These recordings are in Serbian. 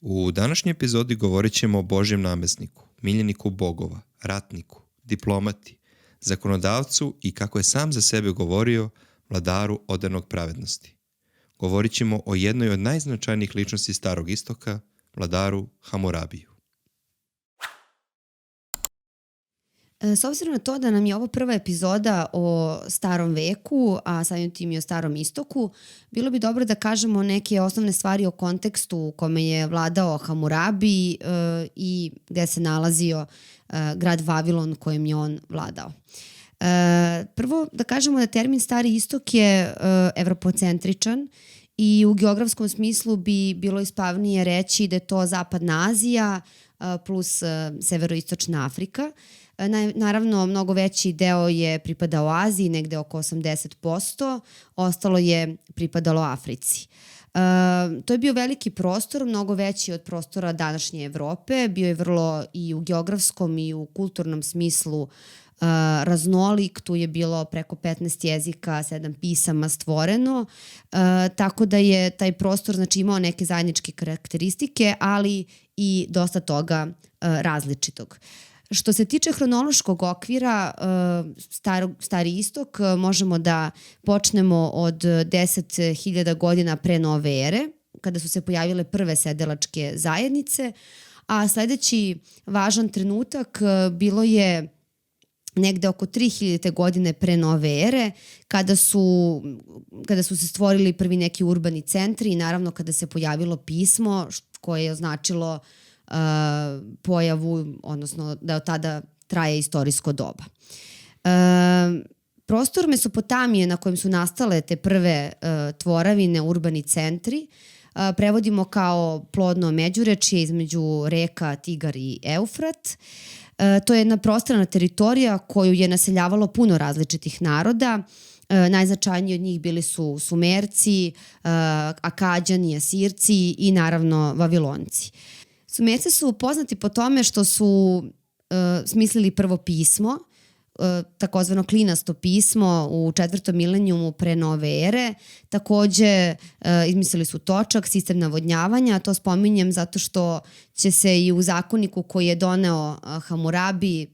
U današnjoj epizodi govorit ćemo o Božjem namestniku, miljeniku bogova, ratniku, diplomati, zakonodavcu i, kako je sam za sebe govorio, vladaru odanog pravednosti. Govorit ćemo o jednoj od najznačajnijih ličnosti Starog Istoka, vladaru Hamurabiju. S obzirom na to da nam je ovo prva epizoda o starom veku, a samim tim i o Starom Istoku, bilo bi dobro da kažemo neke osnovne stvari o kontekstu u kome je vladao Hamurabi i gde se nalazio grad Vavilon kojem je on vladao. Prvo da kažemo da termin Stari Istok je evropocentričan i u geografskom smislu bi bilo ispravnije reći da je to Zapadna Azija plus severoistočna Afrika. Naravno, mnogo veći deo je pripadao Aziji, negde oko 80%, ostalo je pripadalo Africi. To je bio veliki prostor, mnogo veći od prostora današnje Evrope, bio je vrlo i u geografskom i u kulturnom smislu raznolik, tu je bilo preko 15 jezika, 7 pisama stvoreno, tako da je taj prostor imao neke zajedničke karakteristike, ali i dosta toga različitog. Što se tiče hronološkog okvira, Stari Istok, možemo da počnemo od 10.000 godina pre nove ere, kada su se pojavile prve sedelačke zajednice, a sledeći važan trenutak bilo je negde oko 3000. godine pre nove ere, kada su se stvorili prvi neki urbani centri i naravno kada se pojavilo pismo koje je označilo pojavu, odnosno da od tada traje istorijsko doba. Prostor Mesopotamije na kojem su nastale te prve tvoravine, urbani centri, prevodimo kao plodno međurečje između reka Tigar i Eufrat. To je jedna prostrana teritorija koju je naseljavalo puno različitih naroda. Najznačajniji od njih bili su Sumerci, Akađani, Asirci i naravno Vavilonci. Sumerci su poznati po tome što su smislili prvo pismo, takozvano klinasto pismo u 4. milenijumu pre nove ere. Takođe izmislili su točak, sistem navodnjavanja. To spominjem zato što će se i u zakoniku koji je doneo Hamurabi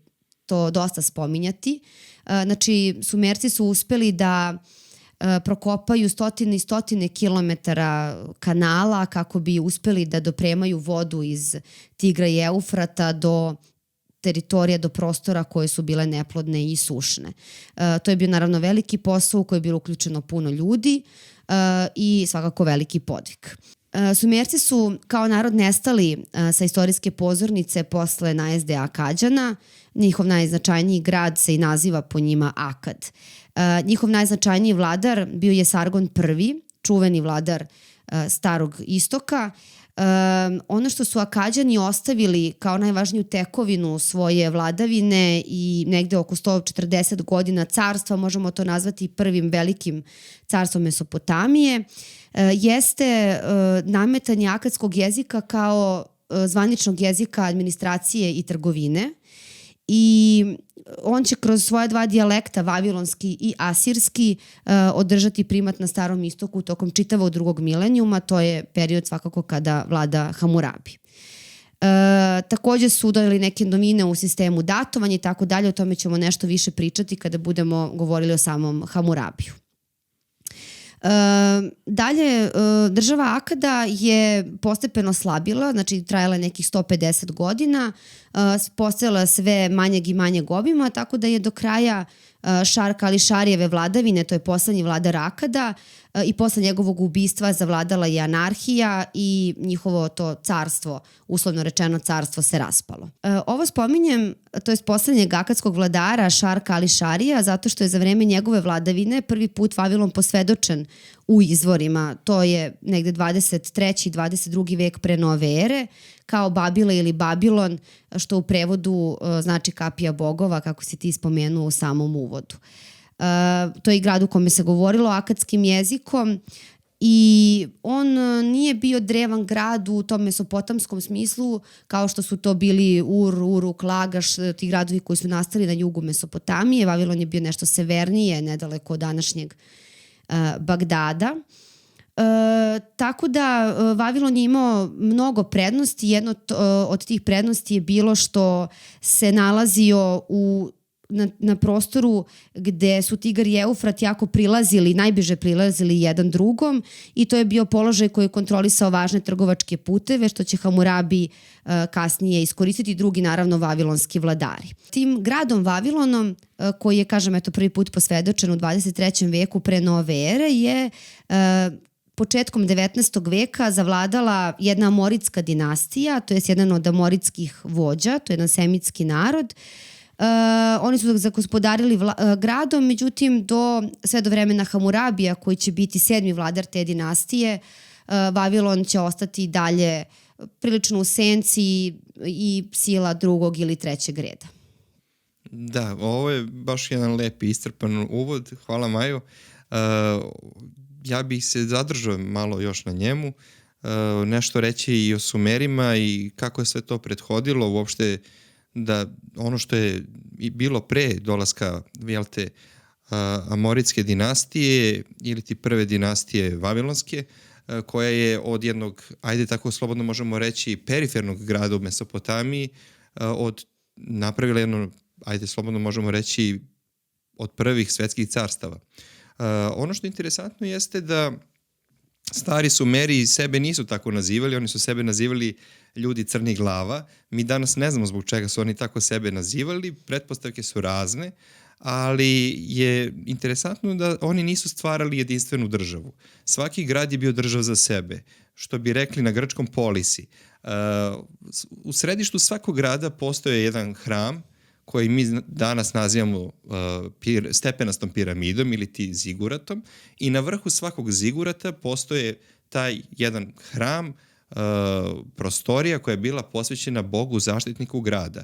to dosta spominjati. Znači, Sumerci su uspeli da prokopaju stotine i stotine kilometara kanala kako bi uspeli da dopremaju vodu iz Tigra i Eufrata do teritorija, do prostora koje su bile neplodne i sušne. To je bio naravno veliki posao u koji je bilo uključeno puno ljudi i svakako veliki podvig. Sumerci su kao narod nestali sa istorijske pozornice posle najezde Akađana. Njihov najznačajniji grad se i naziva po njima Akad. Njihov najznačajniji vladar bio je Sargon I, čuveni vladar Starog Istoka. Ono što su Akađani ostavili kao najvažniju tekovinu svoje vladavine i negde oko 140 godina carstva, možemo to nazvati prvim velikim carstvom Mesopotamije, jeste nametanje akadskog jezika kao zvaničnog jezika administracije i trgovine. I on će kroz svoje dva dijalekta, vavilonski i asirski, održati primat na Starom Istoku tokom čitavog 2. milenijuma. To je period svakako kada vlada Hamurabi. Takođe su dodali neke novine u sistemu datovanja i tako dalje. O tome ćemo nešto više pričati kada budemo govorili o samom Hamurabiju. Dalje, država Akada je postepeno slabila, znači trajala je nekih 150 godina, postojala sve manjeg i manjeg obima, tako da je do kraja Šar-Kali-Šarijeve vladavine, to je poslednji vladar Akada, i posle njegovog ubistva zavladala je anarhija i njihovo to carstvo, uslovno rečeno carstvo, se raspalo. Ovo spominjem, to je poslednjeg akadskog vladara Šar-Kali-Šarija, zato što je za vreme njegove vladavine prvi put Vavilon posvedočen u izvorima. To je negde 23. i 22. vek pre nove ere, kao Babila ili Babilon, što u prevodu znači kapija bogova, kako si ti spomenuo u samom uvodu. To je i grad u kome se govorilo akadskim jezikom i on nije bio drevan grad u tom mesopotamskom smislu kao što su to bili Ur, Uruk, Lagaš, ti gradovi koji su nastali na jugu Mesopotamije. Vavilon je bio nešto severnije, nedaleko od današnjeg Bagdada. Tako da Vavilon je imao mnogo prednosti. Jedno od tih prednosti je bilo što se nalazio na prostoru gde su Tigar i Eufrat jako najbliže prilazili jedan drugom i to je bio položaj koji je kontrolisao važne trgovačke puteve, što će Hamurabi kasnije iskoristiti, drugi naravno vavilonski vladari. Tim gradom Vavilonom, koji je, kažem, prvi put posvedočen u 23. veku pre nove ere, je početkom 19. veka zavladala jedna amoritska dinastija, to je jedan od amoritskih vođa, to je jedan semitski narod. Oni su zagospodarili gradom, međutim sve do vremena Hamurabija, koji će biti 7. vladar te dinastije, Vavilon će ostati dalje prilično u senci i sila drugog ili trećeg reda. Da, ovo je baš jedan lep i iscrpan uvod. Hvala, Majo. Ja bih se zadržao malo još na njemu, nešto reći i o Sumerima i kako je sve to prethodilo, uopšte da ono što je bilo pre dolaska amoritske dinastije ili ti prve dinastije vavilonske, koja je od jednog, ajde tako slobodno možemo reći, perifernog grada u Mesopotamiji napravila jedno, ajde slobodno možemo reći, od prvih svetskih carstava. Ono što je interesantno jeste da stari Sumeri sebe nisu tako nazivali, oni su sebe nazivali ljudi crnih glava. Mi danas ne znamo zbog čega su oni tako sebe nazivali, pretpostavke su razne, ali je interesantno da oni nisu stvarali jedinstvenu državu. Svaki grad je bio država za sebe, što bi rekli na grčkom polisi. U središtu svakog grada postoje jedan hram koji mi danas nazivamo stepenastom piramidom ili ti ziguratom i na vrhu svakog zigurata postoje taj jedan hram, prostorija koja je bila posvećena Bogu zaštitniku grada.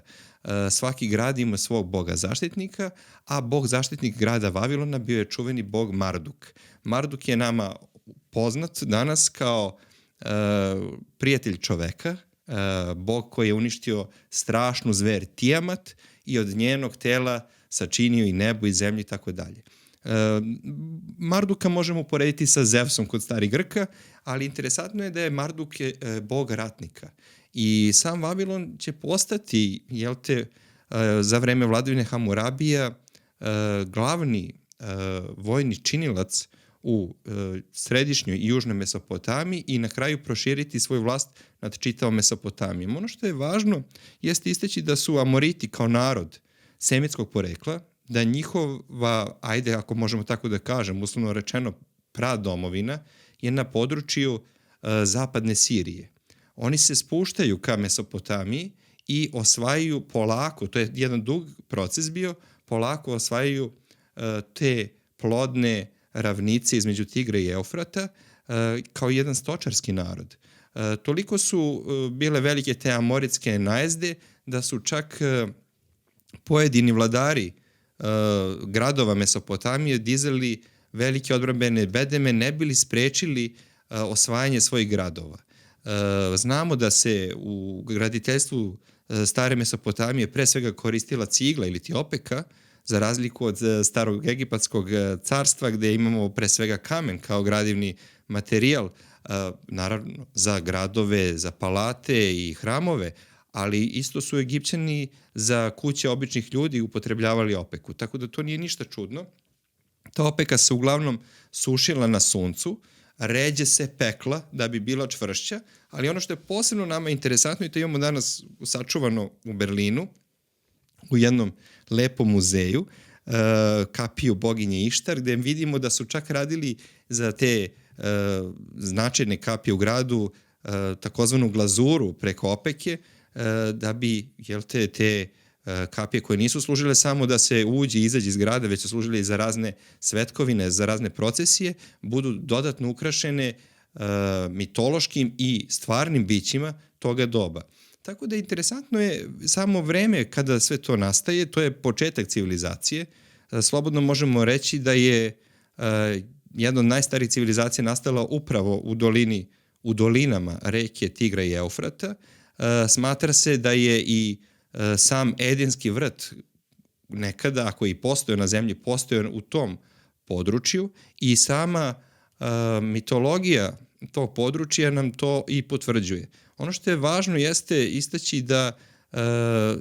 Svaki grad ima svog Boga zaštitnika, a Bog zaštitnik grada Vavilona bio je čuveni Bog Marduk. Marduk je nama poznat danas kao prijatelj čoveka, Bog koji je uništio strašnu zver Tiamat i od njenog tela sačinio i nebo i zemlju i tako dalje. Marduka možemo uporediti sa Zevsom kod starih Grka, ali interesantno je da je Marduk bog ratnika. I sam Vavilon će postati, za vreme vladavine Hamurabija, glavni vojni činilac u središnjoj i južnoj Mesopotamiji i na kraju proširiti svoju vlast nad čitavom Mesopotamijom. Ono što je važno jeste istaći da su Amoriti kao narod semitskog porekla, da njihova, ajde ako možemo tako da kažem, uslovno rečeno pradomovina, je na području zapadne Sirije. Oni se spuštaju ka Mesopotamiji i osvajaju polako, to je jedan dug proces bio, polako osvajaju te plodne ravnice između Tigra i Eufrata kao jedan stočarski narod. Toliko su bile velike te amoritske najezde da su čak pojedini vladari gradova Mesopotamije dizali velike odbrambene bedeme, ne bili sprečili osvajanje svojih gradova. Znamo da se u graditeljstvu stare Mesopotamije pre svega koristila cigla ili ti opeka, za razliku od starog egipatskog carstva gde imamo pre svega kamen kao gradivni materijal, naravno za gradove, za palate i hramove, ali isto su Egipćani za kuće običnih ljudi upotrebljavali opeku, tako da to nije ništa čudno. Ta opeka se uglavnom sušila na suncu, ređe se pekla da bi bila čvršća, ali ono što je posebno nama interesantno i to imamo danas sačuvano u Berlinu, u jednom lepom muzeju, kapiju boginje Ištar, gde vidimo da su čak radili za te značajne kapije u gradu takozvanu glazuru preko opeke, da bi te kapije koje nisu služile samo da se uđe i izađe iz grada, već su služile i za razne svetkovine, za razne procesije, budu dodatno ukrašene mitološkim i stvarnim bićima toga doba. Tako da interesantno je samo vreme kada sve to nastaje, to je početak civilizacije. Slobodno možemo reći da je jedna od najstarijih civilizacija nastala upravo u dolinama reke Tigra i Eufrata. Smatra se da je i sam Edenski vrt nekada, ako je i postojao na zemlji, postojao u tom području i sama mitologija tog područja nam to i potvrđuje. Ono što je važno jeste istaći da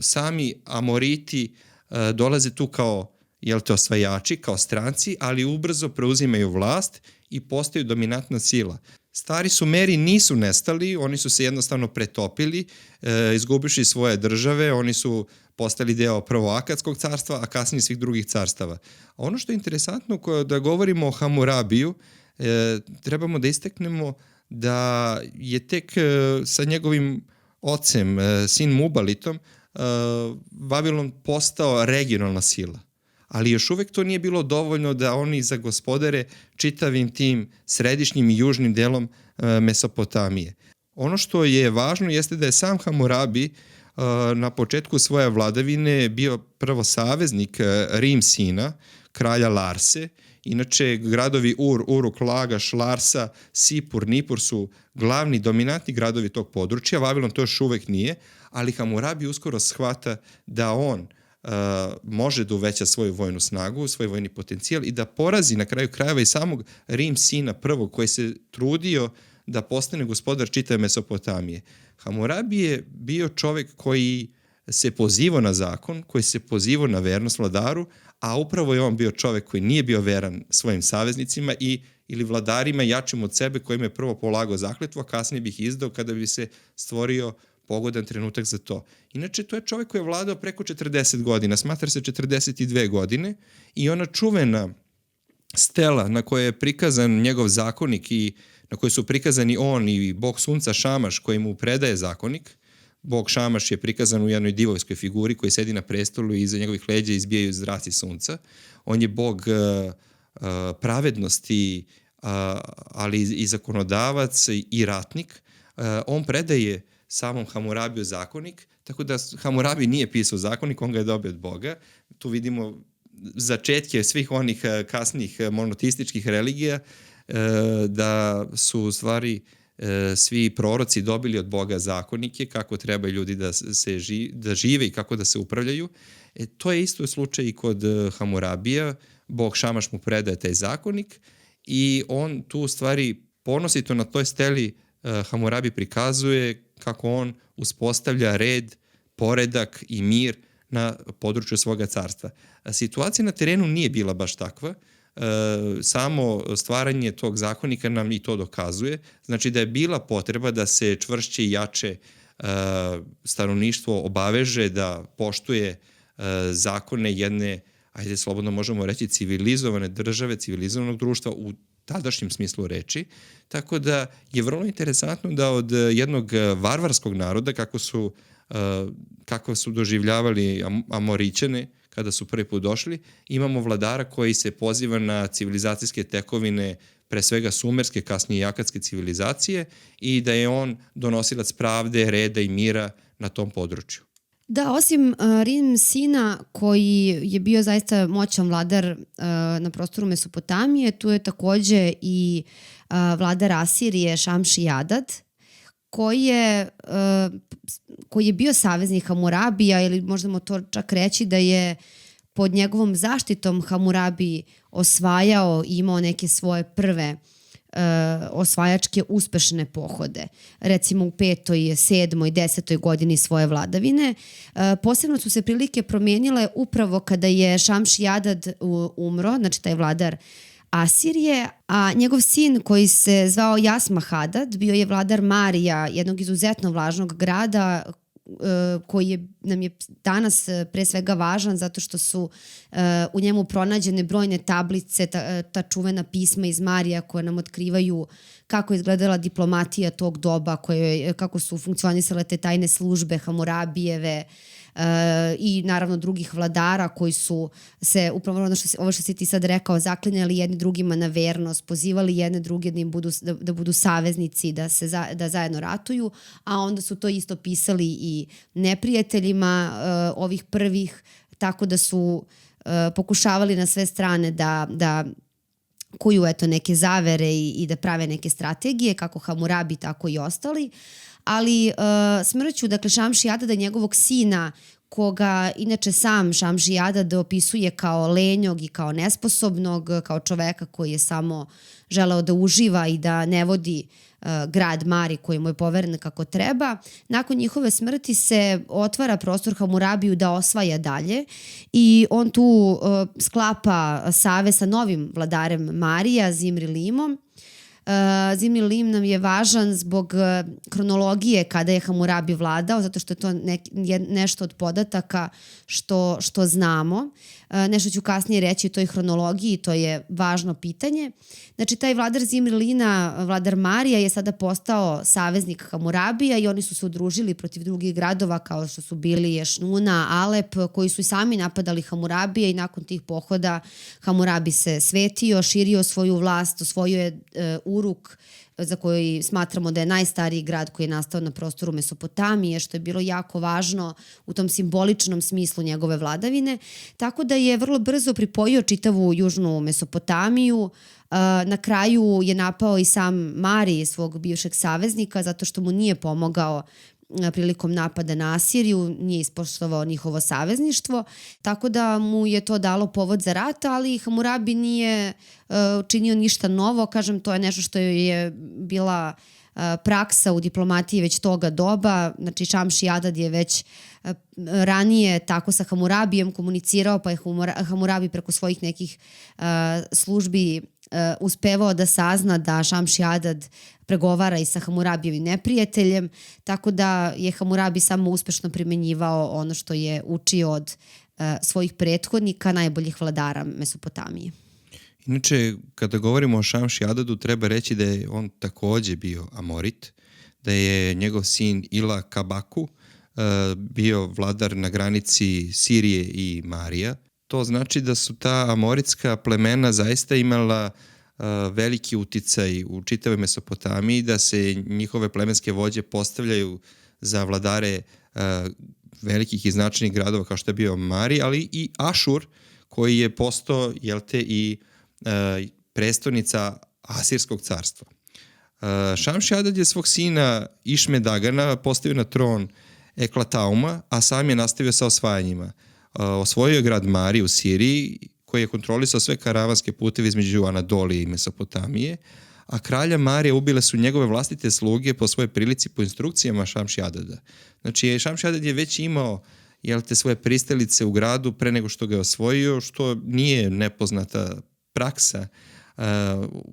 sami Amoriti dolaze tu kao osvajači, kao stranci, ali ubrzo preuzimaju vlast i postaju dominantna sila. Stari Sumeri nisu nestali, oni su se jednostavno pretopili, izgubivši svoje države, oni su postali deo prvo Akadskog carstva, a kasnije svih drugih carstava. Ono što je interesantno da govorimo o Hamurabiju, trebamo da istaknemo da je tek sa njegovim ocem, sin Mubalitom, Vavilon postao regionalna sila. Ali još uvek to nije bilo dovoljno da oni zagospodare čitavim tim središnjim i južnim delom Mesopotamije. Ono što je važno jeste da je sam Hamurabi na početku svoje vladavine bio prvo saveznik Rim-Sina, kralja Larse. Inače, gradovi Uruk, Lagaš, Larsa, Sipur, Nipur su glavni dominantni gradovi tog područja. Vavilon to još uvek nije, ali Hamurabi uskoro shvata da on može da uveća svoju vojnu snagu, svoj vojni potencijal i da porazi na kraju krajeva i samog Rim-Sina prvog koji se trudio da postane gospodar čitave Mesopotamije. Hamurabi je bio čovek koji se pozivao na zakon, koji se pozivao na vernost vladaru, a upravo je on bio čovek koji nije bio veran svojim saveznicima ili vladarima jačim od sebe kojima je prvo polagao zakletvu, a kasnije bi ih izdao kada bi se stvorio pogodan trenutak za to. Inače, to je čovek koji je vladao preko 40 godina, smatra se 42 godine i ona čuvena stela na kojoj je prikazan njegov zakonik i na kojoj su prikazani on i bog sunca Šamaš koji mu predaje zakonik. Bog Šamaš je prikazan u jednoj divovskoj figuri koji sedi na prestolu i iza njegovih leđa izbijaju zraci sunca. On je bog pravednosti, ali i zakonodavac i ratnik. On predaje samom Hamurabiju zakonik, tako da Hamurabi nije pisao zakonik, on ga je dobio od Boga. Tu vidimo začetke svih onih kasnijih monoteističkih religija, da su u stvari svi proroci dobili od Boga zakonike, kako treba ljudi da žive i kako da se upravljaju. To je isto slučaj i kod Hamurabija. Bog Šamaš mu predaje taj zakonik i on tu u stvari ponosito na toj steli Hamurabi prikazuje kako on uspostavlja red, poredak i mir na području svoga carstva. Situacija na terenu nije bila baš takva. Samo stvaranje tog zakonika nam i to dokazuje. Znači da je bila potreba da se čvršće i jače stanovništvo obaveže da poštuje zakone jedne, ajde slobodno možemo reći, civilizovane države, civilizovanog društva u tadašnjem smislu reči. Tako da je vrlo interesantno da od jednog varvarskog naroda, kako su doživljavali Amorićane kada su prvi put došli, imamo vladara koji se poziva na civilizacijske tekovine, pre svega sumerske, kasnije i akadske civilizacije, i da je on donosilac pravde, reda i mira na tom području. Da, osim Rim-Sina koji je bio zaista moćan vladar na prostoru Mesopotamije, tu je takođe i vladar Asirije Šamši-Adad, koji je bio saveznik Hamurabija, ili možemo to čak reći da je pod njegovom zaštitom Hamurabi osvajao i imao neke svoje prve osvajačke uspešne pohode. Recimo u 5., 7. i 10. godini svoje vladavine. Posebno su se prilike promijenile upravo kada je Šamši-Adad umro, znači taj vladar Asirije, a njegov sin koji se zvao Jasma-Hadad bio je vladar Marija, jednog izuzetno važnog grada koji nam je danas pre svega važan zato što su u njemu pronađene brojne tablice, ta čuvena pisma iz Marija koje nam otkrivaju kako je izgledala diplomatija tog doba, kako su funkcionisale te tajne službe Hamurabijeve i naravno drugih vladara koji su se, upravo ovo što si ti sad rekao, zaklinjali jedni drugima na vernost, pozivali jedne druge da budu saveznici, da zajedno ratuju, a onda su to isto pisali i neprijateljima ovih prvih, tako da su pokušavali na sve strane da kuju neke zavere i da prave neke strategije, kako Hamurabi, tako i ostali. Ali smrću, dakle, Šamši-Adada, njegovog sina, koga inače sam Šamši Adad opisuje kao lenjog i kao nesposobnog, kao čoveka koji je samo želeo da uživa i da ne vodi grad Mari koji mu je poveren kako treba. Nakon njihove smrti se otvara prostor Hamurabiju da osvaja dalje i on tu sklapa savez sa novim vladarem Marija, Zimri Limom. Zimri Lim nam je važan zbog kronologije kada je Hamurabi vladao, zato što je to nešto od podataka što znamo. Nešto ću kasnije reći o toj hronologiji, to je važno pitanje. Znači, taj vladar Zimri Lina, vladar Marija, je sada postao saveznik Hamurabija i oni su se udružili protiv drugih gradova kao što su bili Ješnuna, Alep, koji su i sami napadali Hamurabija i nakon tih pohoda Hamurabi se svetio, širio svoju vlast, osvojio je Uruk, za koji smatramo da je najstariji grad koji je nastao na prostoru Mesopotamije, što je bilo jako važno u tom simboličnom smislu njegove vladavine. Tako da je vrlo brzo pripojio čitavu južnu Mesopotamiju. Na kraju je napao i sam Mari, svog bivšeg saveznika, zato što mu nije pomogao prilikom napada na Asiriju, nije ispoštovao njihovo savezništvo, tako da mu je to dalo povod za rat, ali Hamurabi nije činio ništa novo. Kažem, to je nešto što je bila praksa u diplomatiji već toga doba. Znači, Šamši Adad je već ranije tako sa Hamurabijem komunicirao, pa je Hamurabi preko svojih nekih službi uspevao da sazna da Šamši Adad pregovara i sa Hamurabijevim neprijateljem, tako da je Hamurabi samo uspešno primenjivao ono što je učio od svojih prethodnika, najboljih vladara Mesopotamije. Inače, kada govorimo o Šamši Adadu, treba reći da je on takođe bio Amorit, da je njegov sin Ila Kabaku bio vladar na granici Sirije i Marija. To znači da su ta amoritska plemena zaista imala veliki uticaj u čitavoj Mesopotamiji, da se njihove plemenske vođe postavljaju za vladare velikih i značajnih gradova kao što je bio Mari, ali i Ašur koji je postao, i prestonica Asirskog carstva. Šamši Adad je svog sina Išmedagana postavio na tron Eklatauma, a sam je nastavio sa osvajanjima. Osvojio je grad Mari u Siriji, koji je kontrolisao sve karavanske puteve između Anadolije i Mesopotamije, a kralja Marija ubile su njegove vlastite sluge po svojoj prilici, po instrukcijama Šamši Adada. Znači, Šamši Adad je već imao svoje pristalice u gradu pre nego što ga je osvojio, što nije nepoznata praksa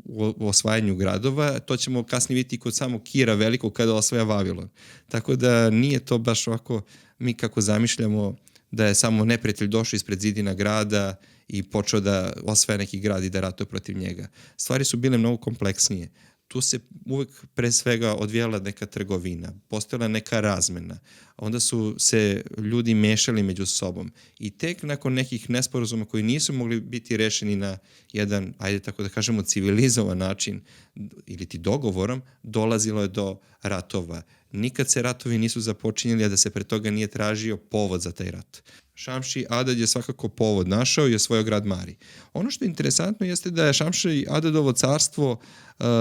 u osvajanju gradova. To ćemo kasnije vidjeti kod samog Kira Velikog kada osvaja Vavilon. Tako da nije to baš ovako mi kako zamišljamo da je samo neprijatelj došao ispred zidina grada i počeo da osvaja neki grad i da ratuje protiv njega. Stvari su bile mnogo kompleksnije. Tu se uvek pre svega odvijala neka trgovina, postojala neka razmena, onda su se ljudi mešali među sobom i tek nakon nekih nesporazuma koji nisu mogli biti rešeni na jedan, ajde tako da kažemo, civilizovan način ili ti dogovorom, dolazilo je do ratova. Nikad se ratovi nisu započinjali, a da se pre toga nije tražio povod za taj rat. Šamši Adad je svakako povod našao i osvojio grad Mari. Ono što je interesantno jeste da je Šamši Adadovo carstvo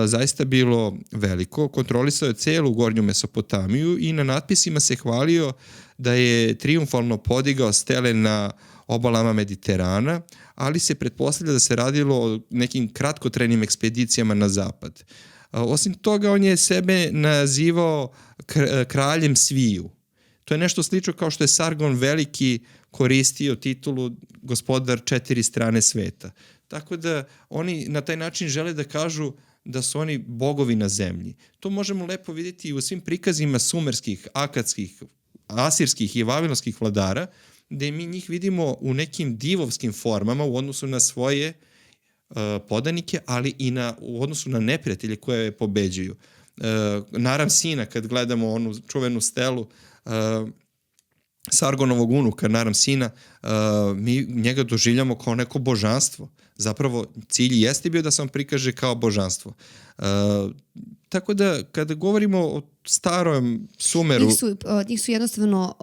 zaista bilo veliko, kontrolisao je celu gornju Mesopotamiju i na natpisima se hvalio da je triumfalno podigao stele na obalama Mediterana, ali se pretpostavlja da se radilo o nekim kratkotrajnim ekspedicijama na zapad. Osim toga, on je sebe nazivao kraljem sviju. To je nešto slično kao što je Sargon Veliki koristio titulu gospodar 4 strane sveta. Tako da oni na taj način žele da kažu da su oni bogovi na zemlji. To možemo lepo vidjeti i u svim prikazima sumerskih, akadskih, asirskih i vavilonskih vladara, gde mi njih vidimo u nekim divovskim formama u odnosu na svoje podanike, ali i u odnosu na neprijatelje koje pobeđuju. Naram Sina, kad gledamo onu čuvenu stelu Sargonovog unuka, Naram Sina, mi njega doživljamo kao neko božanstvo. Zapravo, cilj jeste bio da se on prikaže kao božanstvo. Tako da, kada govorimo o starom Sumeru... Njih su jednostavno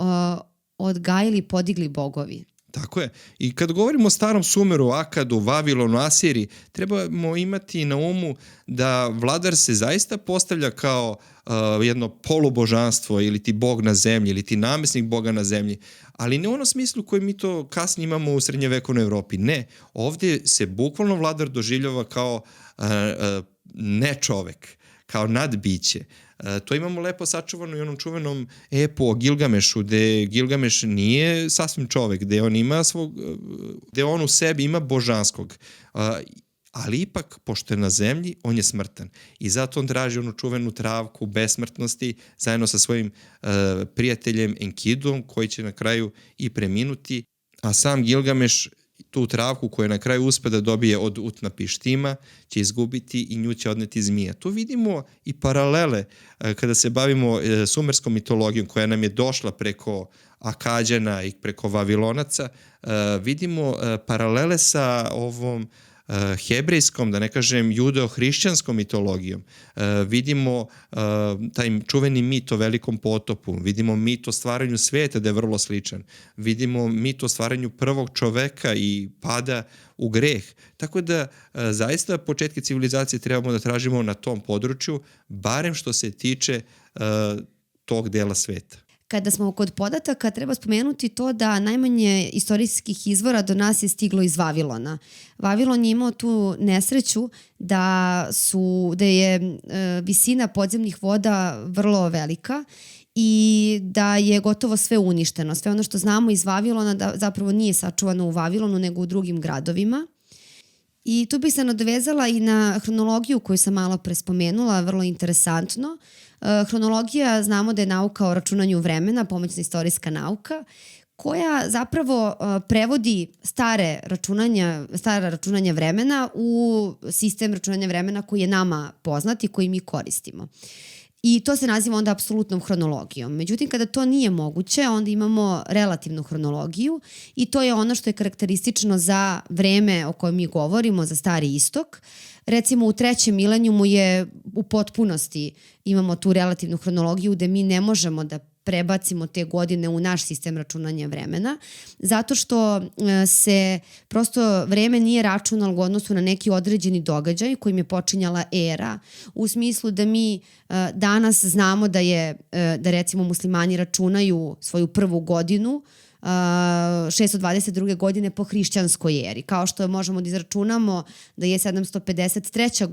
odgajili, podigli bogovi. Tako je. I kad govorimo o starom Sumeru, Akadu, Vavilonu, Asiriji, trebamo imati na umu da vladar se zaista postavlja kao jedno polubožanstvo ili ti bog na zemlji ili ti namesnik boga na zemlji, ali ne u onom smislu koji mi to kasnije imamo u srednjevekovnoj Evropi. Ne, ovdje se bukvalno vladar doživljava kao ne čovek, kao nadbiće. To imamo lepo sačuvano i u onom čuvenom epu o Gilgamešu, gde Gilgameš nije sasvim čovek, gde on u sebi ima božanskog, ali ipak, pošto je na zemlji, on je smrtan. I zato on traži onu čuvenu travku besmrtnosti zajedno sa svojim prijateljem Enkidom, koji će na kraju i preminuti, a sam Gilgameš tu travku koju na kraju uspe da dobije od Utnapištima će izgubiti i nju će odneti zmija. Tu vidimo i paralele kada se bavimo sumerskom mitologijom koja nam je došla preko Akađana i preko Vavilonaca. Vidimo paralele sa ovom hebrejskom, da ne kažem judeo-hrišćanskom mitologijom. Vidimo taj čuveni mit o velikom potopu, vidimo mit o stvaranju sveta da je vrlo sličan, vidimo mit o stvaranju prvog čoveka i pada u greh. Tako da zaista početke civilizacije trebamo da tražimo na tom području, barem što se tiče tog dela sveta. Kada smo kod podataka, treba spomenuti to da najmanje istorijskih izvora do nas je stiglo iz Vavilona. Vavilon je imao tu nesreću da je visina podzemnih voda vrlo velika i da je gotovo sve uništeno. Sve ono što znamo iz Vavilona da zapravo nije sačuvano u Vavilonu nego u drugim gradovima. I tu bih se nadovezala i na hronologiju koju sam malo pre spomenula, vrlo interesantno. Hronologija, znamo da je nauka o računanju vremena, pomoćna istorijska nauka, koja zapravo prevodi stara računanja vremena u sistem računanja vremena koji je nama poznat i koji mi koristimo. I to se naziva onda apsolutnom hronologijom. Međutim, kada to nije moguće, onda imamo relativnu hronologiju i to je ono što je karakteristično za vreme o kojem mi govorimo, za Stari istok. Recimo u trećem milenijumu je u potpunosti imamo tu relativnu hronologiju gde mi ne možemo da prebacimo te godine u naš sistem računanja vremena, zato što se prosto vreme nije računalo u odnosu na neki određeni događaj kojim je počinjala era, u smislu da mi danas znamo da recimo muslimani računaju svoju prvu godinu 622. godine po hrišćanskoj eri, kao što možemo da izračunamo da je 753.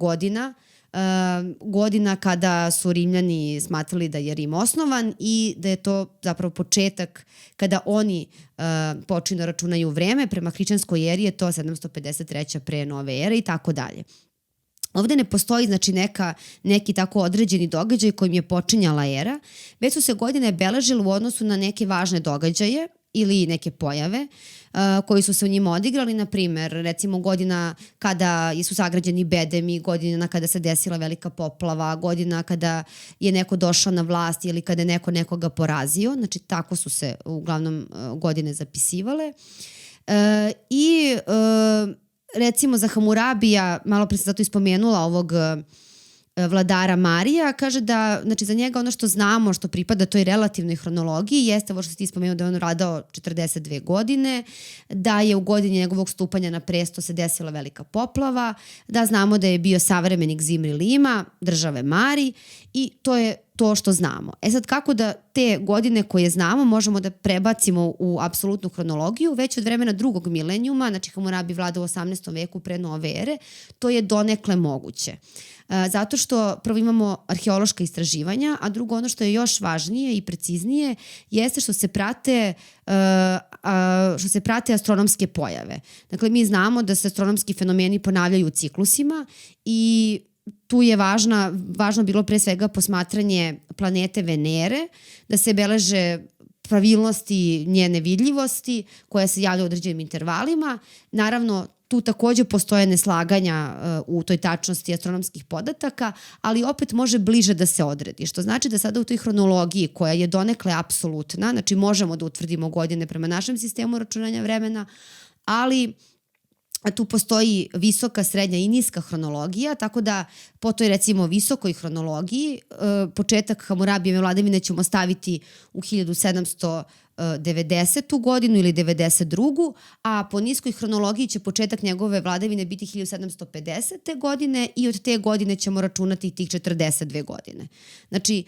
godina kada su Rimljani smatrali da je Rim osnovan i da je to zapravo početak kada oni počinu da računaju vreme. Prema hrišćanskoj eri je to 753. pre nove ere i tako dalje. Ovde ne postoji neki tako određeni događaj kojim je počinjala era, već su se godine beležile u odnosu na neke važne događaje ili neke pojave koji su se u njima odigrali, na primer, recimo godina kada su sagrađeni bedemi, godina kada se desila velika poplava, godina kada je neko došao na vlast ili kada je neko nekoga porazio, znači tako su se uglavnom godine zapisivale. Recimo za Hamurabija, malo pre sam zato ispomenula ovog vladara Marija, kaže da, znači za njega ono što znamo, što pripada toj relativnoj hronologiji, jeste ovo što si ti spomenuo da je on radao 42 godine, da je u godini njegovog stupanja na presto se desila velika poplava, da znamo da je bio savremenik Zimri Lima, države Mari i to je to što znamo. Sad kako da te godine koje znamo možemo da prebacimo u apsolutnu hronologiju već od vremena drugog milenijuma, znači Hamurabi vladao u 18. veku pre nove ere, to je donekle moguće. Zato što prvo imamo arheološka istraživanja, a drugo ono što je još važnije i preciznije jeste što se prate astronomske pojave. Dakle, mi znamo da se astronomski fenomeni ponavljaju u ciklusima i tu je važno bilo pre svega posmatranje planete Venere, da se beleže pravilnosti njene vidljivosti koja se javlja u određenim intervalima. Naravno, tu takođe postoje neslaganja u toj tačnosti astronomskih podataka, ali opet može bliže da se odredi, što znači da sada u toj hronologiji koja je donekle apsolutna, znači možemo da utvrdimo godine prema našem sistemu računanja vremena, ali tu postoji visoka, srednja i niska hronologija, tako da po toj recimo visokoj hronologiji početak Hamurabijeve vladavine ćemo staviti u 1700 90. godinu ili 92. a po niskoj hronologiji će početak njegove vladavine biti 1750. godine i od te godine ćemo računati tih 42 godine. Znači,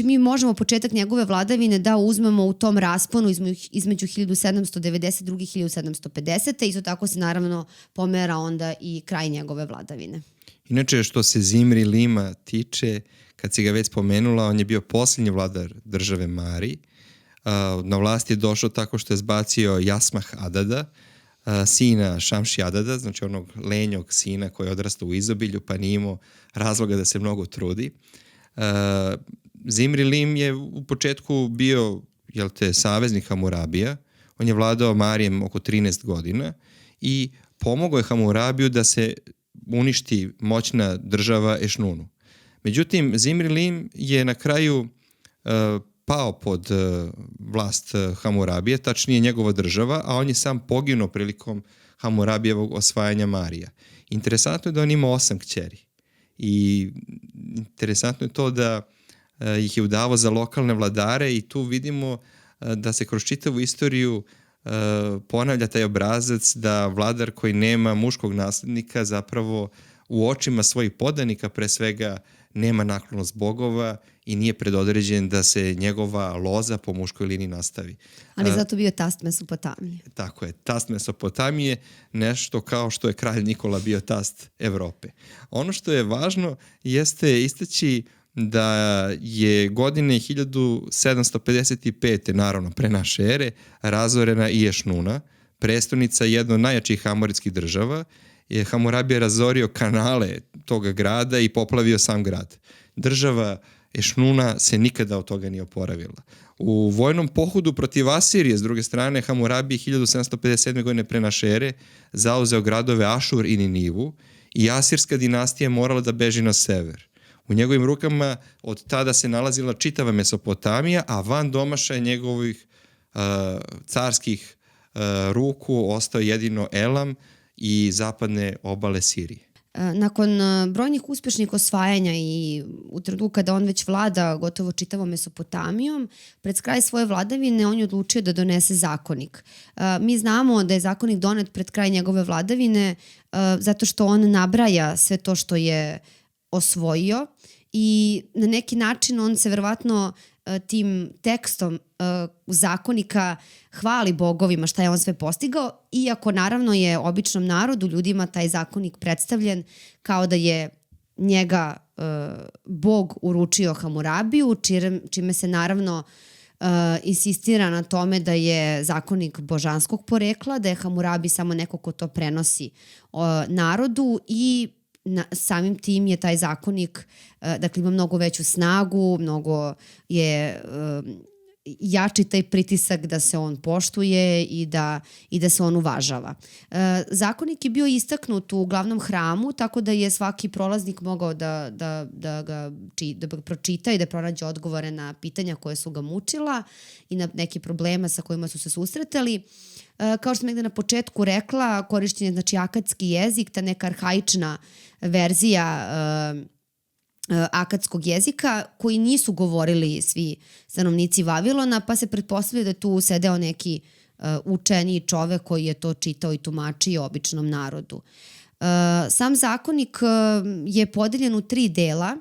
mi možemo početak njegove vladavine da uzmemo u tom rasponu između 1792. i 1750. Isto tako se naravno pomera onda i kraj njegove vladavine. Inače, što se Zimri Lima tiče, kad si ga već spomenula, on je bio posljednji vladar države Mari. Na vlast je došao tako što je zbacio Jasmah Adada, sina Šamši Adada, znači onog lenjog sina koji je odrastao u izobilju, pa nije imao razloga da se mnogo trudi. Zimri Lim je u početku bio saveznik Hamurabija. On je vladao Marijem oko 13 godina i pomogao je Hamurabiju da se uništi moćna država Ešnunu. Međutim, Zimri Lim je na kraju pao pod vlast Hamurabije, tačnije njegova država, a on je sam poginuo prilikom Hamurabijevog osvajanja Marija. Interesantno je da on ima 8 kćeri i interesantno je to da ih je udavao za lokalne vladare i tu vidimo da se kroz čitavu istoriju ponavlja taj obrazac da vladar koji nema muškog naslednika zapravo u očima svojih podanika pre svega nema naklonost bogova i nije predodređen da se njegova loza po muškoj liniji nastavi. Ali zato bio tast Mesopotamije. Tako je, tast Mesopotamije, nešto kao što je kralj Nikola bio tast Evrope. Ono što je važno jeste istaći da je godine 1755. naravno pre naše ere razorena i Ešnuna, prestonica jedno od najjačih hamoritskih država. Hamurabija razorio kanale toga grada i poplavio sam grad. Država Ešnuna se nikada od toga nije oporavila. U vojnom pohodu protiv Asirije, s druge strane, Hamurabije 1757. godine pre naše ere zauzeo gradove Ašur i Ninivu i asirska dinastija morala da beži na sever. U njegovim rukama od tada se nalazila čitava Mesopotamija, a van domašaja njegovih carskih ruku ostao jedino Elam i zapadne obale Sirije. Nakon brojnih uspešnih osvajanja i u trenutku kada on već vlada gotovo čitavom Mesopotamijom, pred kraj svoje vladavine on je odlučio da donese zakonik. Mi znamo da je zakonik donet pred kraj njegove vladavine zato što on nabraja sve to što je osvojio i na neki način on se verovatno tim tekstom zakonika hvali bogovima šta je on sve postigao, iako naravno je običnom narodu, ljudima taj zakonik predstavljen kao da je njega Bog uručio Hamurabiju, čime se naravno insistira na tome da je zakonik božanskog porekla, da je Hamurabi samo neko ko to prenosi narodu i samim tim je taj zakonik, dakle ima mnogo veću snagu, mnogo je jači taj pritisak da se on poštuje i da se on uvažava. Zakonik je bio istaknut u glavnom hramu, tako da je svaki prolaznik mogao da ga pročita i da pronađe odgovore na pitanja koje su ga mučila i na neke problema sa kojima su se susretali. Kao što sam negde na početku rekla, korišćen je znači akadski jezik, ta neka arhaična verzija akadskog jezika koji nisu govorili svi stanovnici Vavilona, pa se pretpostavlja da tu sedeo neki učeniji čovek koji je to čitao i tumačio običnom narodu. Sam zakonik je podeljen u 3 dela.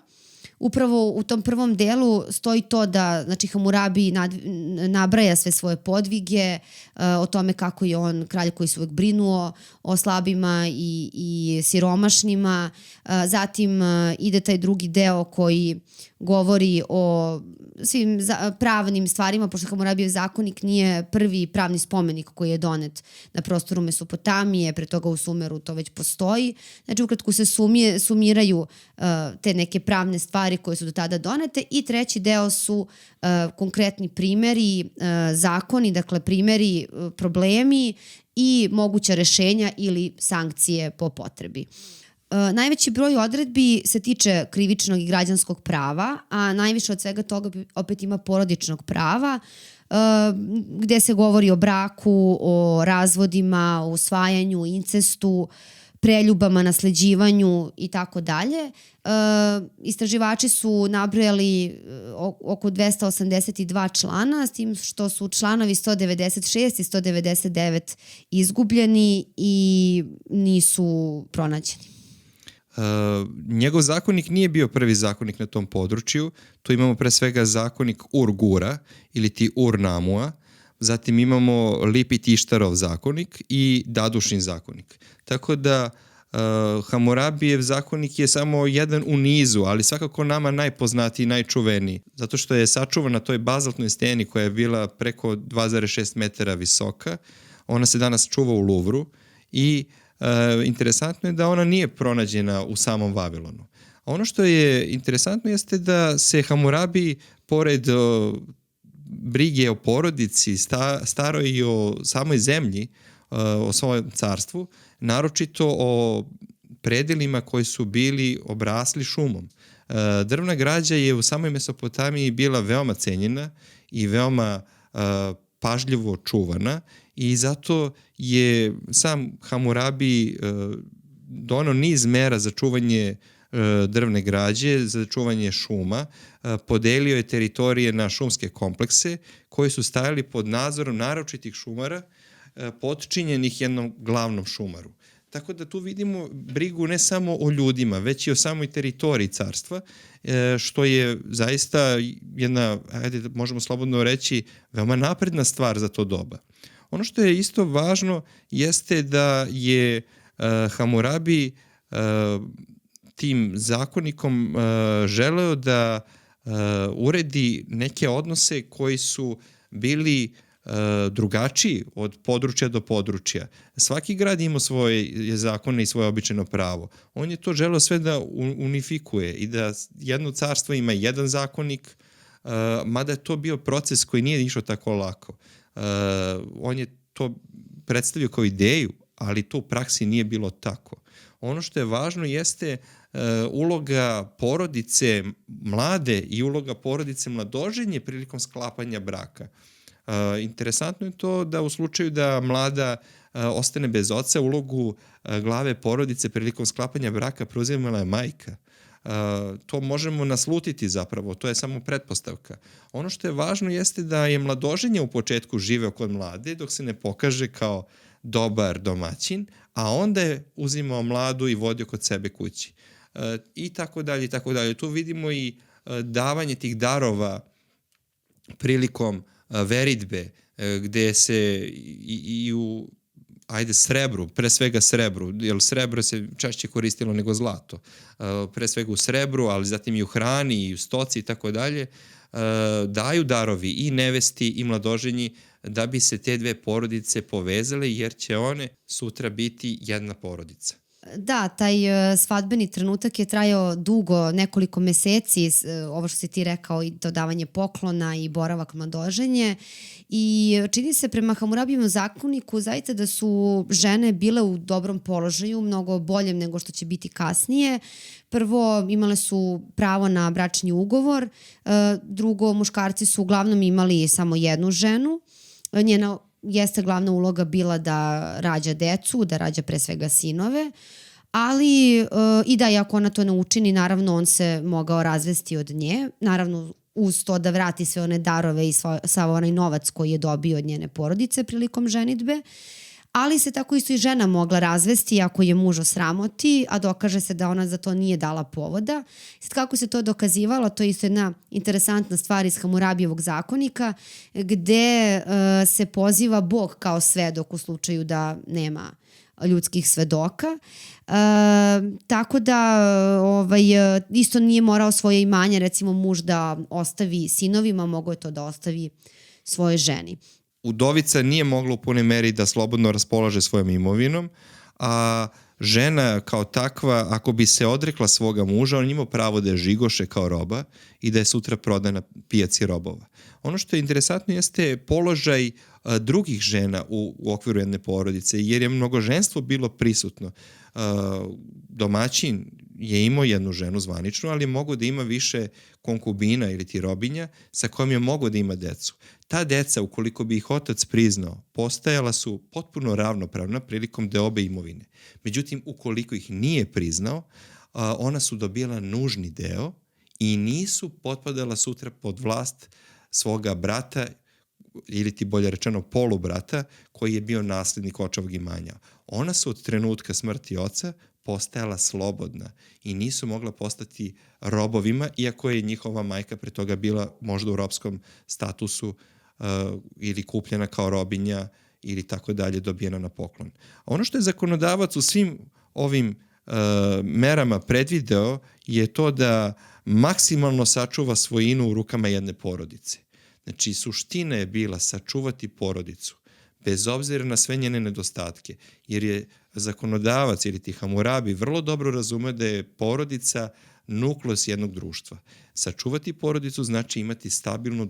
Upravo u tom prvom delu stoji to da znači, Hamurabi nabraja sve svoje podvige, o tome kako je on kralj koji se uvek brinuo o slabima i siromašnima. Zatim ide taj drugi deo koji govori o svim pravnim stvarima, pošto Hamurabijev zakonik nije prvi pravni spomenik koji je donet na prostoru Mesopotamije, pre toga u Sumeru to već postoji. Znači ukratko se sumiraju te neke pravne stvari koje su do tada donete i treći deo su konkretni primeri, zakoni, dakle primeri, problemi i moguća rešenja ili sankcije po potrebi. Najveći broj odredbi se tiče krivičnog i građanskog prava, a najviše od svega toga opet ima porodičnog prava, gde se govori o braku, o razvodima, o usvajanju, incestu, preljubama, nasleđivanju i tako dalje. Istraživači su nabrojali oko 282 člana, s tim što su članovi 196 i 199 izgubljeni i nisu pronađeni. Njegov zakonik nije bio prvi zakonik na tom području. Tu imamo pre svega zakonik Ur-Gura ili ti Ur-Namua, zatim imamo Lipit Ištarov zakonik i Dadušin zakonik. Tako da Hamurabijev zakonik je samo jedan u nizu, ali svakako nama najpoznatiji, najčuveniji, zato što je sačuvan na toj bazaltnoj steni koja je bila preko 2,6 metara visoka. Ona se danas čuva u Luvru i interesantno je da ona nije pronađena u samom Vavilonu. A ono što je interesantno jeste da se Hamurabi, pored brige o porodici, staro i o samoj zemlji, o svojem carstvu, naročito o predelima koji su bili obrasli šumom. Drvna građa je u samoj Mesopotamiji bila veoma cenjena i veoma pažljivo čuvana i zato je sam Hamurabi doneo niz mera za čuvanje drvne građe, za čuvanje šuma, podelio je teritorije na šumske komplekse koji su stajali pod nadzorom naročitih šumara, potčinjenih jednom glavnom šumaru. Tako da tu vidimo brigu ne samo o ljudima, već i o samoj teritoriji carstva, što je zaista jedna, ajde, možemo slobodno reći, veoma napredna stvar za to doba. Ono što je isto važno jeste da je Hamurabi tim zakonikom želeo da uredi neke odnose koji su bili drugačiji od područja do područja. Svaki grad ima svoje zakone i svoje običajno pravo. On je to želeo sve da unifikuje i da jedno carstvo ima jedan zakonik, mada je to bio proces koji nije išao tako lako. On je to predstavio kao ideju, ali to u praksi nije bilo tako. Ono što je važno jeste uloga porodice mlade i uloga porodice mladoženje prilikom sklapanja braka. Interesantno je to da u slučaju da mlada ostane bez oca, ulogu glave porodice prilikom sklapanja braka preuzimala je majka. To možemo naslutiti zapravo, to je samo pretpostavka. Ono što je važno jeste da je mladoženje u početku živeo kod mlade dok se ne pokaže kao dobar domaćin, a onda je uzimao mladu i vodio kod sebe kući. I tako dalje, i tako dalje. Tu vidimo i davanje tih darova prilikom veritbe, gde se i u srebru, pre svega srebru, jer srebro se češće koristilo nego zlato, pre svega u srebru, ali zatim i u hrani i u stoci i tako dalje, daju darovi i nevesti i mladoženji da bi se te dve porodice povezale, jer će one sutra biti jedna porodica. Da, taj svadbeni trenutak je trajao dugo, nekoliko meseci, ovo što si ti rekao, i dodavanje poklona i boravak mladoženje, i čini se prema Hamurabijevom zakoniku zaista da su žene bile u dobrom položaju, mnogo boljem nego što će biti kasnije. Prvo, imale su pravo na bračni ugovor, drugo, muškarci su uglavnom imali samo jednu ženu, njena jeste glavna uloga bila da rađa decu, da rađa pre svega sinove, ali i da, iako ona to ne učini, naravno on se mogao razvesti od nje, naravno uz to da vrati sve one darove i sav onaj novac koji je dobio od njene porodice prilikom ženidbe, ali se tako isto i žena mogla razvesti ako je muž osramoti, a dokaže se da ona za to nije dala povoda. Sad kako se to dokazivalo, to je isto jedna interesantna stvar iz Hamurabijevog zakonika, gde se poziva Bog kao svedok u slučaju da nema ljudskih svedoka. Tako da isto nije morao svoje imanje, recimo muž da ostavi sinovima, mogo je to da ostavi svoje ženi. Udovica nije mogla u punoj meri da slobodno raspolaže svojom imovinom, a žena kao takva, ako bi se odrekla svoga muža, on imao pravo da je žigoše kao roba i da je sutra proda na pijaci robova. Ono što je interesantno jeste položaj drugih žena u okviru jedne porodice, jer je mnogoženstvo bilo prisutno. Domaćin je imao jednu ženu zvaničnu, ali je mogao da ima više konkubina ili ti robinja sa kojom je mogao da ima decu. Ta deca, ukoliko bi ih otac priznao, postajala su potpuno ravnopravna prilikom deobe imovine. Međutim, ukoliko ih nije priznao, ona su dobila nužni deo i nisu potpadala sutra pod vlast svoga brata ili ti bolje rečeno polubrata koji je bio naslednik očevog imanja. Ona su od trenutka smrti oca postajala slobodna i nisu mogla postati robovima, iako je njihova majka pre toga bila možda u robskom statusu ili kupljena kao robinja ili tako dalje, dobijena na poklon. Ono što je zakonodavac u svim ovim merama predvideo je to da maksimalno sačuva svojinu u rukama jedne porodice. Znači, suština je bila sačuvati porodicu, bez obzira na sve njene nedostatke, jer je zakonodavac ili ti Hamurabi vrlo dobro razume da je porodica nukleus jednog društva. Sačuvati porodicu znači imati stabilno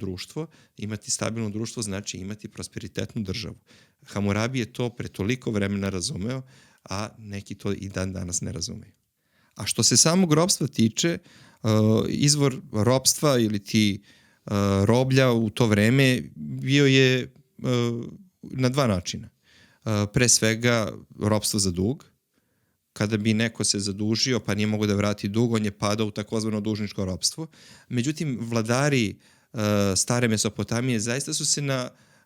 društvo znači imati prosperitetnu državu. Hamurabi je to pre toliko vremena razumeo, a neki to i dan danas ne razumeju. A što se samog ropstva tiče, izvor ropstva ili ti roblja u to vreme bio je na dva načina. Pre svega ropstvo za dug. Kada bi neko se zadužio pa nije mogao da vrati dug, on je padao u takozvano dužničko ropstvo. Međutim, vladari stare Mesopotamije zaista su se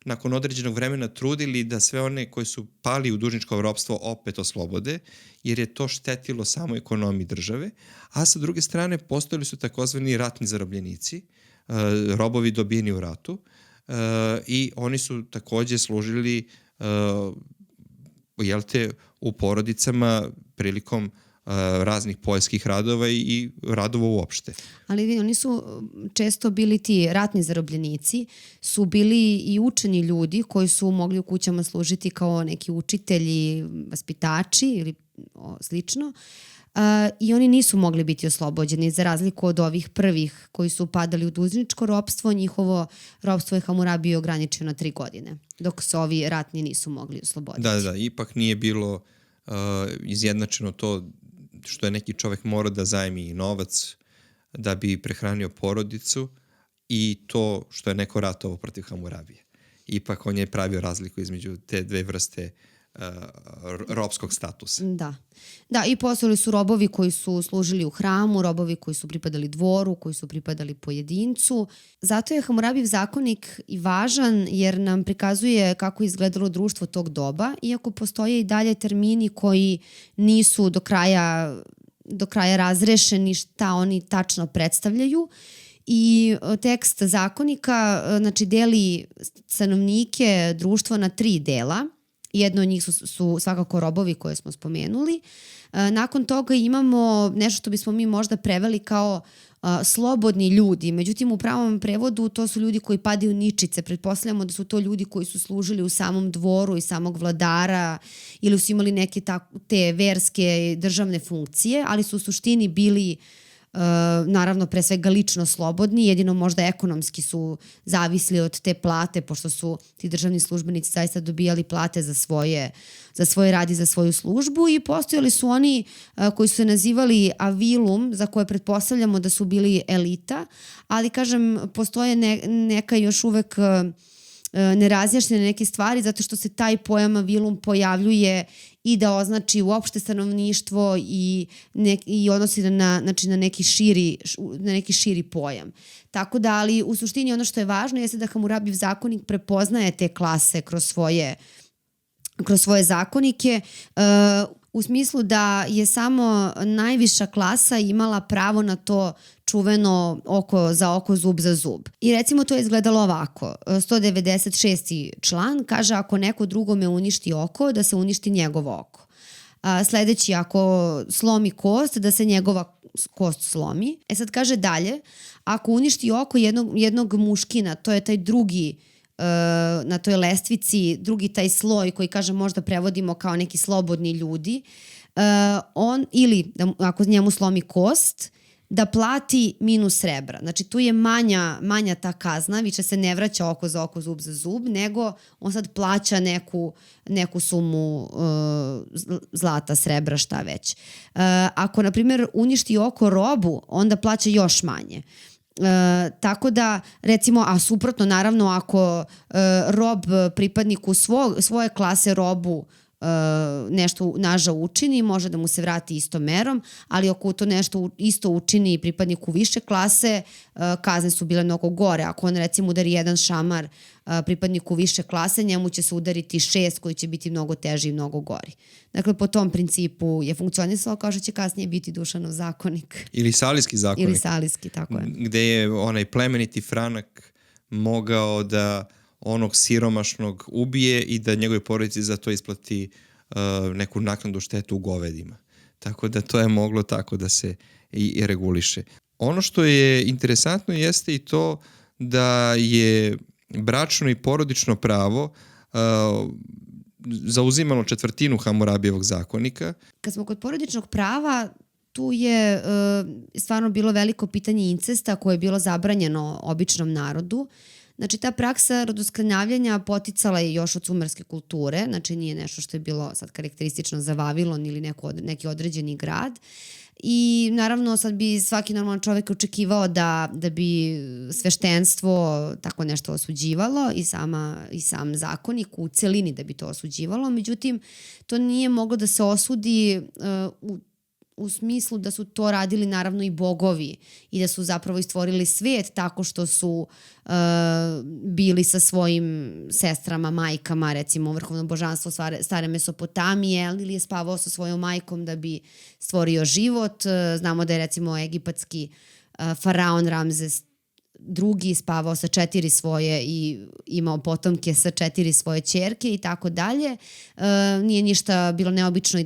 nakon određenog vremena trudili da sve one koji su pali u dužničko ropstvo opet oslobode, jer je to štetilo samo ekonomiji države, a sa druge strane postojali su takozvani ratni zarobljenici, robovi dobijeni u ratu, i oni su takođe služili u porodicama prilikom raznih poljskih radova i radova uopšte. Ali oni su često bili ti ratni zarobljenici, su bili i učeni ljudi koji su mogli u kućama služiti kao neki učitelji, vaspitači ili slično. I oni nisu mogli biti oslobođeni, za razliku od ovih prvih koji su padali u dužničko ropstvo. Njihovo ropstvo je Hamurabi ograničio na 3 godine, dok se ovi ratni nisu mogli osloboditi. Da, ipak nije bilo izjednačeno to što je neki čovek morao da zajmi novac da bi prehranio porodicu i to što je neko ratovao protiv Hamurabije. Ipak on je pravio razliku između te dve vrste ropskog statusa. Da, i postojali su robovi koji su služili u hramu, robovi koji su pripadali dvoru, koji su pripadali pojedincu. Zato je Hamurabijev zakonik i važan jer nam prikazuje kako je izgledalo društvo tog doba, iako postoje i dalje termini koji nisu do kraja razrešeni šta oni tačno predstavljaju. I tekst zakonika deli stanovnike društva na 3 dela. Jedno od njih su svakako robovi koje smo spomenuli. Nakon toga imamo nešto što bismo mi možda preveli kao slobodni ljudi. Međutim, u pravom prevodu to su ljudi koji padaju ničice. Pretpostavljamo da su to ljudi koji su služili u samom dvoru i samog vladara ili su imali neke te verske državne funkcije, ali su u suštini bili naravno pre svega lično slobodni, jedino možda ekonomski su zavisli od te plate, pošto su ti državni službenici zaista dobijali plate za svoj rad i za svoju službu, i postojali su oni koji su se nazivali avilum, za koje pretpostavljamo da su bili elita, ali kažem, postoje neka još uvek nerazjašnjene neke stvari, zato što se taj pojam avilum pojavljuje i da označi uopšte stanovništvo i odnosi na neki širi pojam. Tako da, ali u suštini ono što je važno jeste da Hamurabijev zakonik prepoznaje te klase kroz svoje zakonike, u smislu da je samo najviša klasa imala pravo na to čuveno oko za oko, zub za zub. I recimo to je izgledalo ovako. 196. član kaže ako neko drugome uništi oko, da se uništi njegovo oko. Sledeći, ako slomi kost, da se njegova kost slomi. Sad kaže dalje, ako uništi oko jednog muškina, to je taj drugi na toj lestvici, drugi taj sloj koji kaže možda prevodimo kao neki slobodni ljudi, on ili ako njemu slomi kost, da plati minus srebra. Znači tu je manja ta kazna, više se ne vraća oko za oko, zub za zub, nego on sad plaća neku sumu zlata, srebra, šta već. Ako, na primjer, uništi oko robu, onda plaća još manje. Tako da, recimo, a suprotno naravno, ako rob pripadniku svoje klase robu nešto naža učini, može da mu se vrati istom merom, ali ako to nešto isto učini pripadniku više klase, kazne su bile mnogo gore. Ako on recimo udari jedan šamar pripadniku više klase, njemu će se udariti 6 koji će biti mnogo teži i mnogo gori. Dakle, po tom principu je funkcionisalo, kao što će kasnije biti Dušanov zakonik. Ili Salijski zakonik. Ili Salijski, tako je. Gde je onaj plemeniti Franak mogao da onog siromašnog ubije i da njegove porodici za to isplati neku naknadu štetu u govedima. Tako da to je moglo tako da se i reguliše. Ono što je interesantno jeste i to da je bračno i porodično pravo zauzimalo četvrtinu Hamurabijevog zakonika. Kad smo kod porodičnog prava, tu je stvarno bilo veliko pitanje incesta koje je bilo zabranjeno običnom narodu. Znači, ta praksa rodoskrnavljanja poticala je još od sumerske kulture, znači nije nešto što je bilo sad karakteristično za Vavilon ili neki određeni grad. I naravno sad bi svaki normalan čovjek očekivao da bi sveštenstvo tako nešto osuđivalo i sam zakonik u celini da bi to osuđivalo. Međutim, to nije moglo da se osudi u smislu da su to radili naravno i bogovi i da su zapravo istvorili svijet tako što su bili sa svojim sestrama, majkama, recimo vrhovno božanstvo stare Mesopotamije, ili je spavao sa svojom majkom da bi stvorio život. Znamo da je recimo egipatski faraon Ramzes drugi spavao sa 4 svoje i imao potomke sa 4 svoje ćerke i tako dalje. Nije ništa bilo neobično i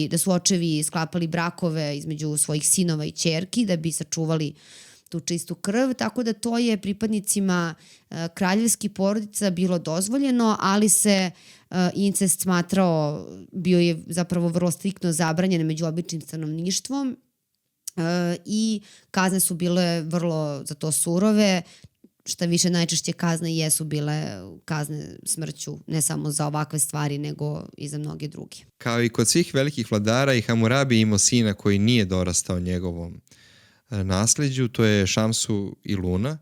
da su očevi sklapali brakove između svojih sinova i ćerki da bi sačuvali tu čistu krv, tako da to je pripadnicima kraljevskih porodica bilo dozvoljeno, ali se incest smatrao, bio je zapravo vrlo striktno zabranjen među običnim stanovništvom. I kazne su bile vrlo za to surove, šta više najčešće kazne jesu bile kazne smrću, ne samo za ovakve stvari nego i za mnoge druge. Kao i kod svih velikih vladara, i Hamurabi imao sina koji nije dorastao njegovom nasleđu, to je Šamsu i Luna,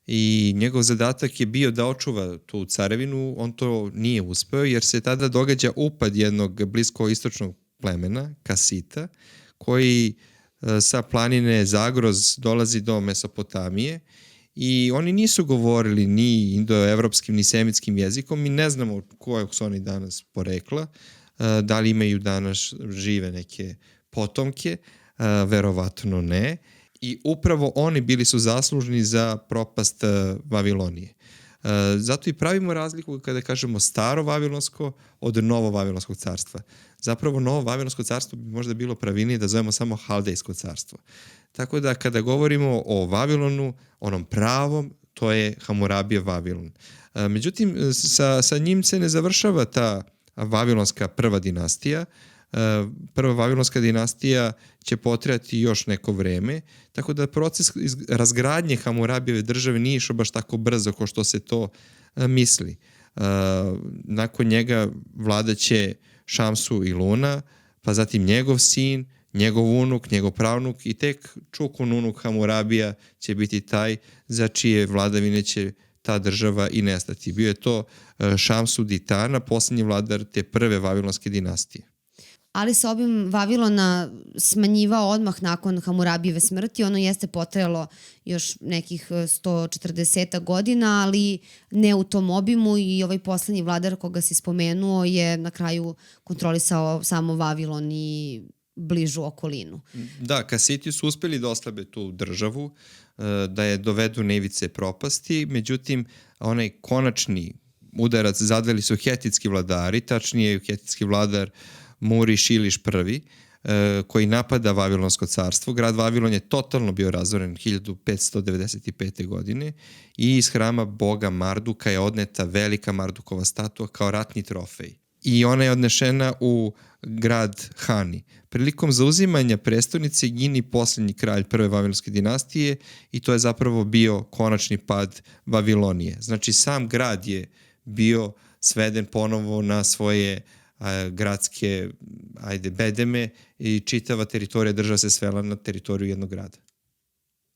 i njegov zadatak je bio da očuva tu carevinu. On to nije uspeo jer se tada događa upad jednog bliskoistočnog plemena, Kasita, koji sa planine Zagroz dolazi do Mesopotamije i oni nisu govorili ni indoevropskim ni semitskim jezikom. Mi ne znamo kojeg su oni danas porekla, da li imaju danas žive neke potomke, verovatno ne. I upravo oni bili su zaslužni za propast Vavilonije. Zato i pravimo razliku kada kažemo staro Vavilonsko od novo Vavilonskog carstva. Zapravo novo Vavilonsko carstvo bi možda bilo pravilnije da zovemo samo Haldejsko carstvo. Tako da kada govorimo o Vavilonu, onom pravom, to je Hamurabijev Vavilon. Međutim, sa njim se ne završava ta Vavilonska prva dinastija. Prva Vavilonska dinastija će potrajati još neko vreme, tako da proces razgradnje Hamurabijeve države nije išao baš tako brzo kao što se to misli. Nakon njega vladaće Šamsu i Luna, pa zatim njegov sin, njegov unuk, njegov pravnuk i tek Čukun unuk Hamurabija će biti taj za čije vladavine će ta država i nestati. Bio je to Šamsu Ditana, posljednji vladar te prve Vavilonske dinastije. Ali se obim Vavilona smanjivao odmah nakon Hamurabijeve smrti. Ono jeste potrajalo još nekih 140 godina, ali ne u tom obimu, i ovaj poslednji vladar koga si spomenuo je na kraju kontrolisao samo Vavilon i bližu okolinu. Da, Kasiti su uspeli da oslabe tu državu, da je dovedu na ivice propasti, međutim onaj konačni udarac zadali su hetitski vladari, tačnije hetitski vladar Muri Šiliš I, koji napada Vavilonsko carstvo. Grad Vavilon je totalno bio razoren 1595. godine i iz hrama boga Marduka je odneta velika Mardukova statua kao ratni trofej. i ona je odnešena u grad Hani. Prilikom zauzimanja prestonice gini posljednji kralj prve vavilonske dinastije i to je zapravo bio konačni pad Vavilonije. Znači sam grad je bio sveden ponovo na svoje gradske bedeme i čitava teritorija država se svela na teritoriju jednog grada.